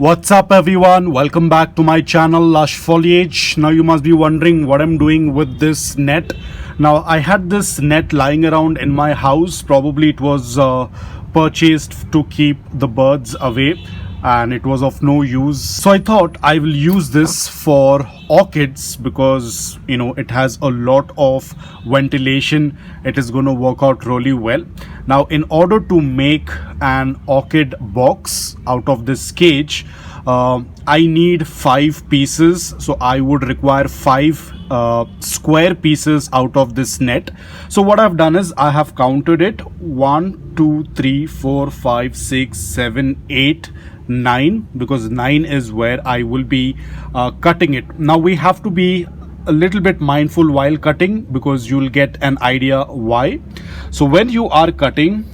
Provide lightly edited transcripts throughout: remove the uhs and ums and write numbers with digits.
What's up everyone, welcome back to my channel Lush Foliage. Now you must be wondering what I'm doing with this net. Now I had this net lying around in my house. Probably it was purchased to keep the birds away and it was of no use. So I thought I will use this for orchids because it has a lot of ventilation. It is going to work out really well. Now in order to make an orchid box out of this cage, I need 5 pieces, so I would require 5 square pieces out of this net. So what I've done is I have counted it 1 2 3 4 5 6 7 8 9, because 9 is where I will be cutting it. Now we have to be a little bit mindful while cutting because you'll get an idea why. So when you are cutting,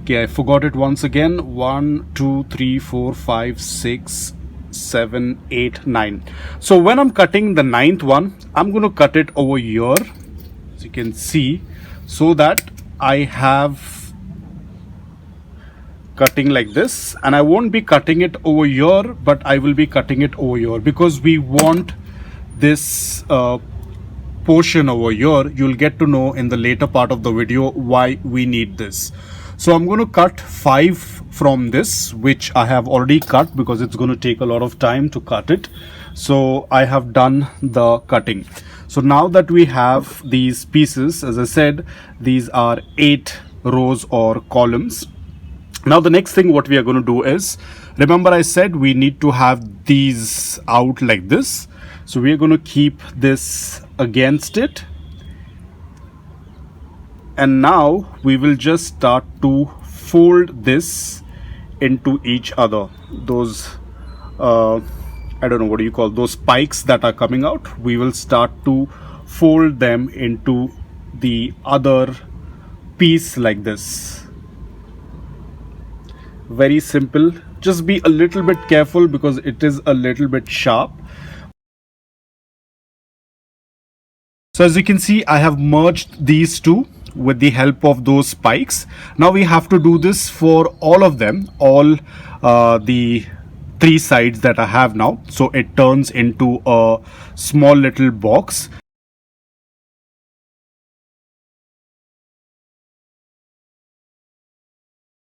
okay, I forgot it once again, 1 2 3 4 5 6 7 8 9. So when I'm cutting the 9th one, I'm going to cut it over here, as you can see, so that I have cutting like this, and I won't be cutting it over here, but I will be cutting it over here because we want this portion over here. You'll get to know in the later part of the video why we need this. So I'm going to cut 5 from this, which I have already cut because it's going to take a lot of time to cut it. So I have done the cutting. So now that we have these pieces, as I said, these are 8 rows or columns. Now the next thing what we are going to do is, remember I said we need to have these out like this. So we are going to keep this against it, and now we will just start to fold this into each other. Those I don't know, what do you call those spikes that are coming out, we will start to fold them into the other piece like this. Very simple. Just be a little bit careful because it is a little bit sharp. So as you can see, I have merged these two with the help of those spikes. Now we have to do this for all of them, all the 3 sides that I have now. So it turns into a small little box.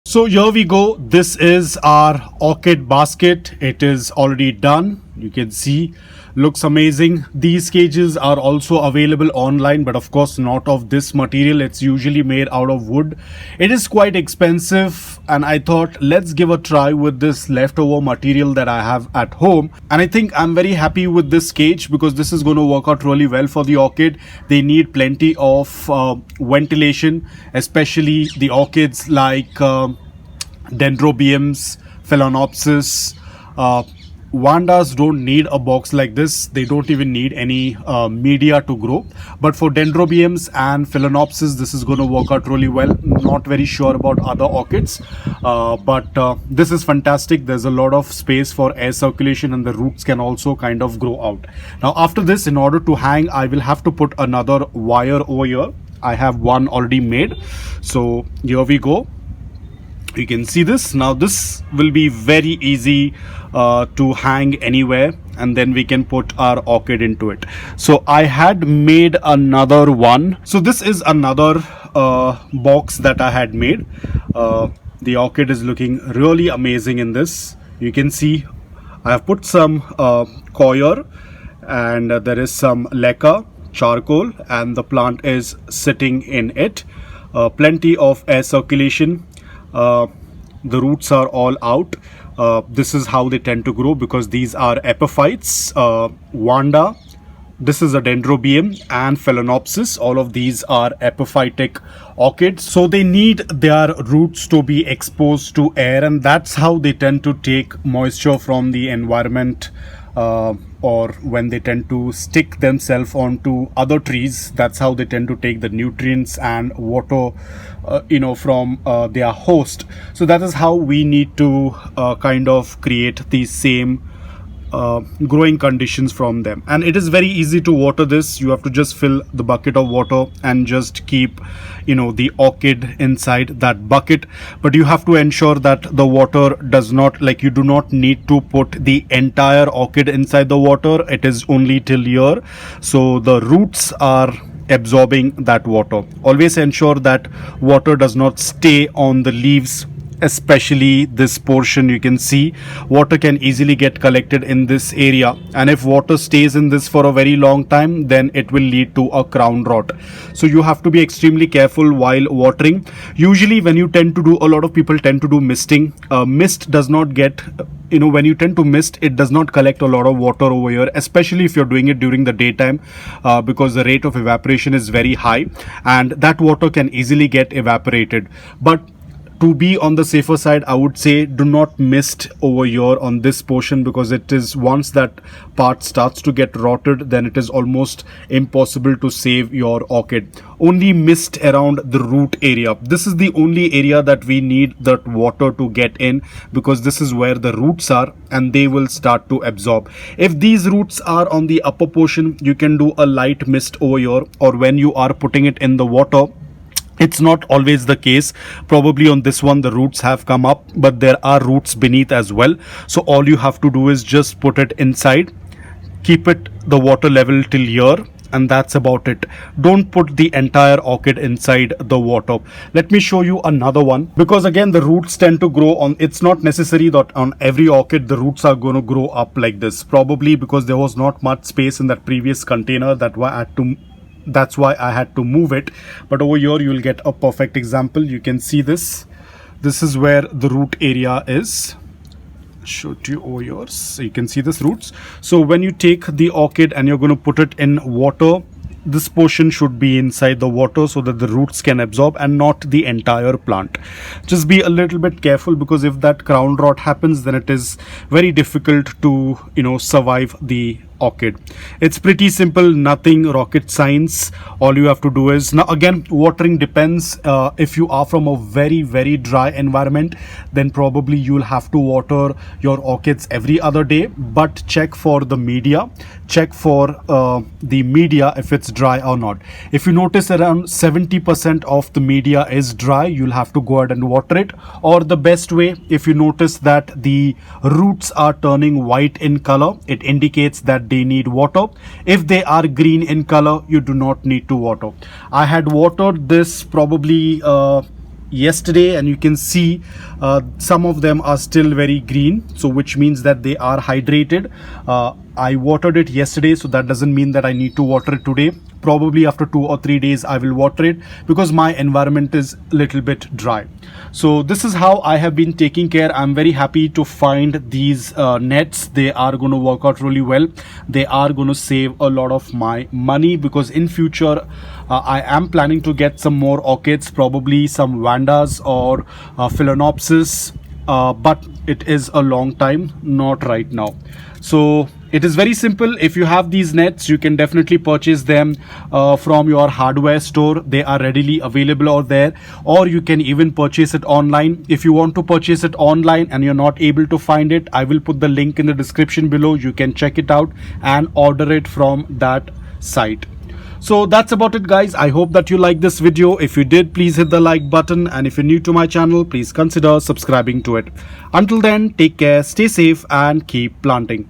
So here we go. This is our orchid basket. It is already done. You can see, looks amazing. These cages are also available online, but of course not of this material. It's usually made out of wood. It is quite expensive, and I thought let's give a try with this leftover material that I have at home. And I think I'm very happy with this cage because this is going to work out really well for the orchid. They need plenty of ventilation, especially the orchids like dendrobiums, phalaenopsis. Vandas don't need a box like this. They don't even need any media to grow. But for dendrobiums and phalaenopsis, this is going to work out really well. Not very sure about other orchids, but this is fantastic. There's a lot of space for air circulation, and the roots can also kind of grow out. Now after this, in order to hang, I will have to put another wire over here. I have one already made. So here we go. You can see this. Now this will be very easy to hang anywhere, and then we can put our orchid into it. So I had made another one. So this is another box that I had made. The orchid is looking really amazing in this. You can see I have put some coir, and there is some lacquer, charcoal, and the plant is sitting in it. Plenty of air circulation. The roots are all out. This is how they tend to grow because these are epiphytes. Vanda, this is a dendrobium, and phalaenopsis. All of these are epiphytic orchids. So they need their roots to be exposed to air, and that's how they tend to take moisture from the environment. Or when they tend to stick themselves onto other trees, that's how they tend to take the nutrients and water from their host. So that is how we need to kind of create the same growing conditions from them. And it is very easy to water this. You have to just fill the bucket of water and just keep, you know, the orchid inside that bucket. But you have to ensure that the water does not, like, you do not need to put the entire orchid inside the water. It is only till here, so the roots are absorbing that water. Always ensure that water does not stay on the leaves, especially this portion. You can see water can easily get collected in this area, and if water stays in this for a very long time, then it will lead to a crown rot. So you have to be extremely careful while watering. Usually when you tend to do, a lot of people tend to do misting. Mist does not get, you know, when you tend to mist, it does not collect a lot of water over here, especially if you're doing it during the daytime, because the rate of evaporation is very high and that water can easily get evaporated. But to be on the safer side, I would say do not mist over here on this portion, because it is, once that part starts to get rotted, then it is almost impossible to save your orchid. Only mist around the root area. This is the only area that we need that water to get in, because this is where the roots are and they will start to absorb. If these roots are on the upper portion, you can do a light mist over here, or when you are putting it in the water. It's not always the case. Probably on this one the roots have come up, but there are roots beneath as well. So all you have to do is just put it inside, keep it the water level till here, and that's about it. Don't put the entire orchid inside the water. Let me show you another one, because again the roots tend to grow on, it's not necessary that on every orchid the roots are going to grow up like this. Probably because there was not much space in that previous container, that's why I had to move it. But over here you will get a perfect example. You can see this is where the root area is. Show to you over here, so you can see this roots. So when you take the orchid and you're going to put it in water, this portion should be inside the water so that the roots can absorb, and not the entire plant. Just be a little bit careful, because if that crown rot happens, then it is very difficult to, you know, survive the orchid. It's pretty simple, nothing rocket science. All you have to do is, now again, watering depends. If you are from a very dry environment, then probably you'll have to water your orchids every other day. But check for the media, check for the media if it's dry or not. If you notice around 70% of the media is dry, you'll have to go ahead and water it. Or the best way, if you notice that the roots are turning white in color, it indicates that they need water. If they are green in color, you do not need to water. I had watered this probably yesterday, and you can see some of them are still very green, so which means that they are hydrated. I watered it yesterday, so that doesn't mean that I need to water it today. Probably after 2 or 3 days I will water it, because my environment is a little bit dry. So this is how I have been taking care. I'm very happy to find these nets. They are going to work out really well. They are going to save a lot of my money, because in future I am planning to get some more orchids, probably some vandas or phalaenopsis, but it is a long time, not right now. So it is very simple. If you have these nets, you can definitely purchase them from your hardware store. They are readily available out there, or you can even purchase it online. If you want to purchase it online and you're not able to find it, I will put the link in the description below. You can check it out and order it from that site. So that's about it, guys. I hope that you liked this video. If you did, please hit the like button, and if you're new to my channel, please consider subscribing to it. Until then, take care, stay safe, and keep planting.